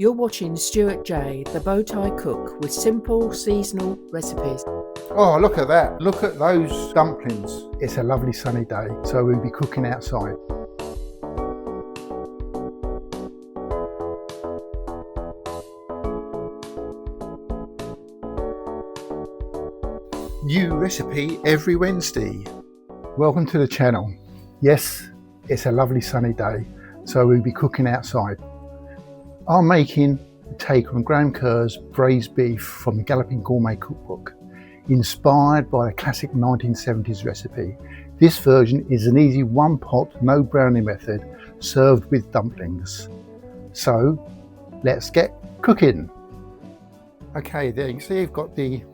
You're watching Stuart J, the Bowtie Cook, with simple seasonal recipes. Oh, look at that. Look at those dumplings. It's a lovely sunny day, so we'll be cooking outside. New recipe every Wednesday. Welcome to the channel. Yes, it's a lovely sunny day, so we'll be cooking outside. I'm making a take on Graham Kerr's braised beef from the Galloping Gourmet cookbook, inspired by the classic 1970s recipe. This version is an easy one pot, no browning method, served with dumplings. So let's get cooking. Okay, there you can see I've got the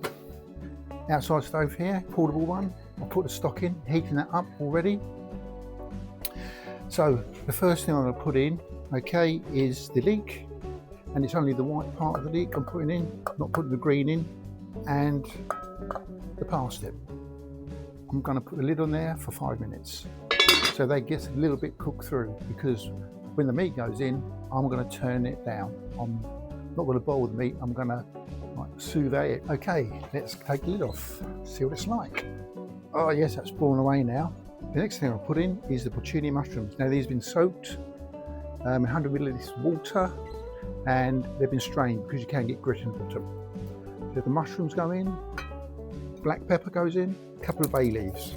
outside stove here, portable one. I'll put the stock in, heating that up already. So the first thing I'm going to put in, okay, is the leek. And it's only the white part of the leek I'm putting in, not putting the green in, and the parsnip. I'm going to put the lid on there for 5 minutes so they get a little bit cooked through, because when the meat goes in, I'm going to turn it down. I'm not going to boil the meat, I'm going to sous it. Okay, let's take the lid off, see what it's like. Oh yes, that's boiling away now. The next thing I'll put in is the porcini mushrooms. Now these have been soaked, 100 millilitres water, and they've been strained because you can get grit in the bottom. So the mushrooms go in, black pepper goes in, a couple of bay leaves.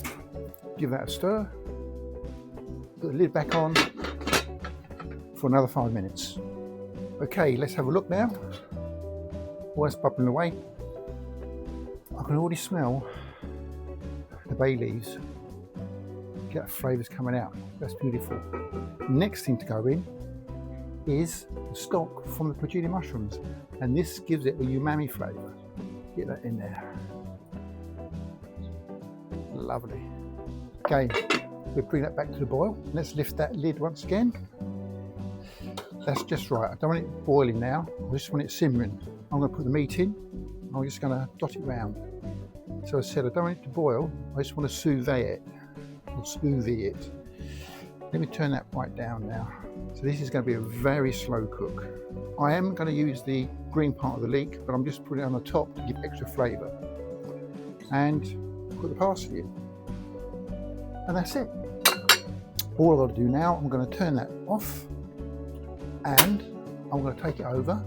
Give that a stir, put the lid back on for another 5 minutes. Okay, let's have a look now. Oh, that's bubbling away. I can already smell the bay leaves. Get the flavours coming out. That's beautiful. Next thing to go in is the stock from the porcini mushrooms, and this gives it a umami flavour. Get that in there. Lovely. Okay, we'll bring that back to the boil. Let's lift that lid once again. That's just right. I don't want it boiling now, I just want it simmering. I'm going to put the meat in, I'm just going to dot it round. So as I said, I don't want it to boil, I just want to sous it, or smoothie it. Let me turn that right down now. So this is going to be a very slow cook. I am going to use the green part of the leek, but I'm just putting it on the top to give extra flavour. And put the parsley in. And that's it. All I've got to do now, I'm going to turn that off, and I'm going to take it over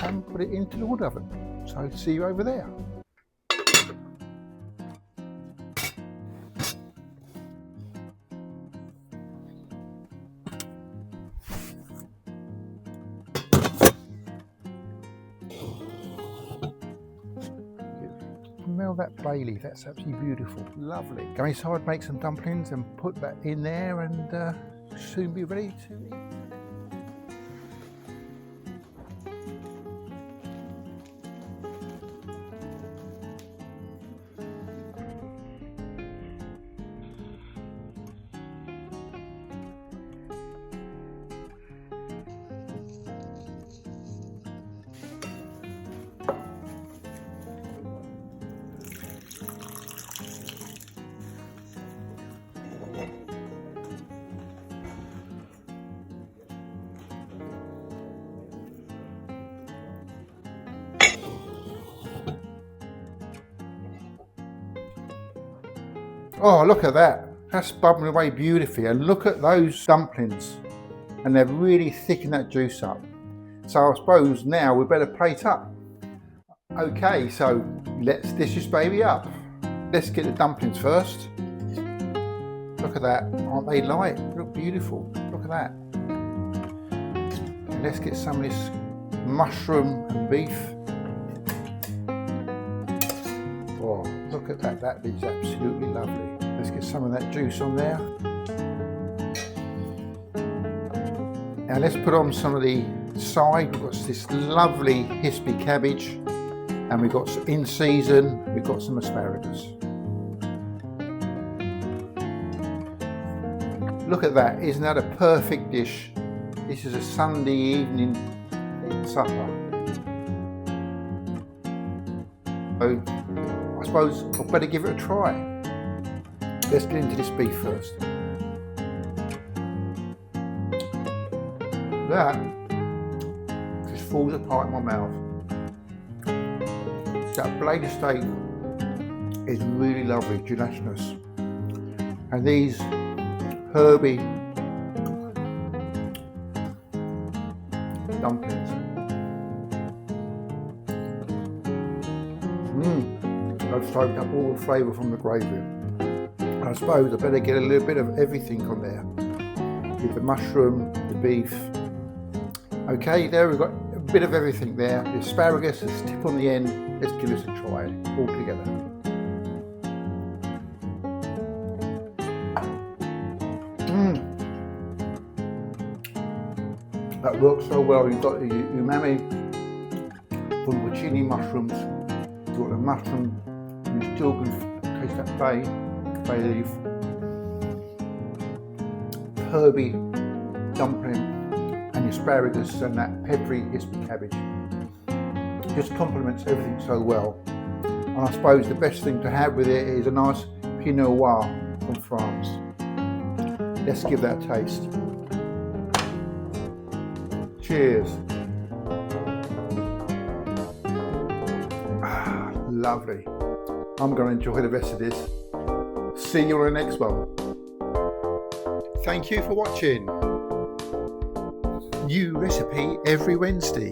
and put it into the wood oven. So see you over there. Smell that bay leaf, that's absolutely beautiful. Lovely. Go inside, make some dumplings and put that in there, and soon be ready to eat. Oh, look at that. That's bubbling away beautifully. And look at those dumplings. And they've really thickened that juice up. So I suppose now we better plate up. Okay, so let's dish this baby up. Let's get the dumplings first. Look at that. Aren't they light? They look beautiful. Look at that. And let's get some of this mushroom and beef. Oh, look at that. That is absolutely lovely. Let's get some of that juice on there. Now let's put on some of the side. We've got this lovely hispy cabbage, and we've got some in season, we've got some asparagus. Look at that, isn't that a perfect dish? This is a Sunday evening supper. So I suppose I'd better give it a try. Let's get into this beef first. That is falls apart in my mouth. That blade steak is really lovely, gelatinous, and these herby dumplings. I've soaked up all the flavour from the gravy. And I suppose I better get a little bit of everything on there, with the mushroom, the beef. Okay, there we've got a bit of everything there. The asparagus, a tip on the end. Let's give this a try all together. That works so well. You've got the umami from the porcini mushrooms. You've got the mushroom. You still can taste that bay leaf. Herby dumpling and the asparagus and that peppery crispy cabbage. Just complements everything so well. And I suppose the best thing to have with it is a nice Pinot Noir from France. Let's give that a taste. Cheers. Lovely. I'm going to enjoy the rest of this. See you on the next one. Thank you for watching. New recipe every Wednesday.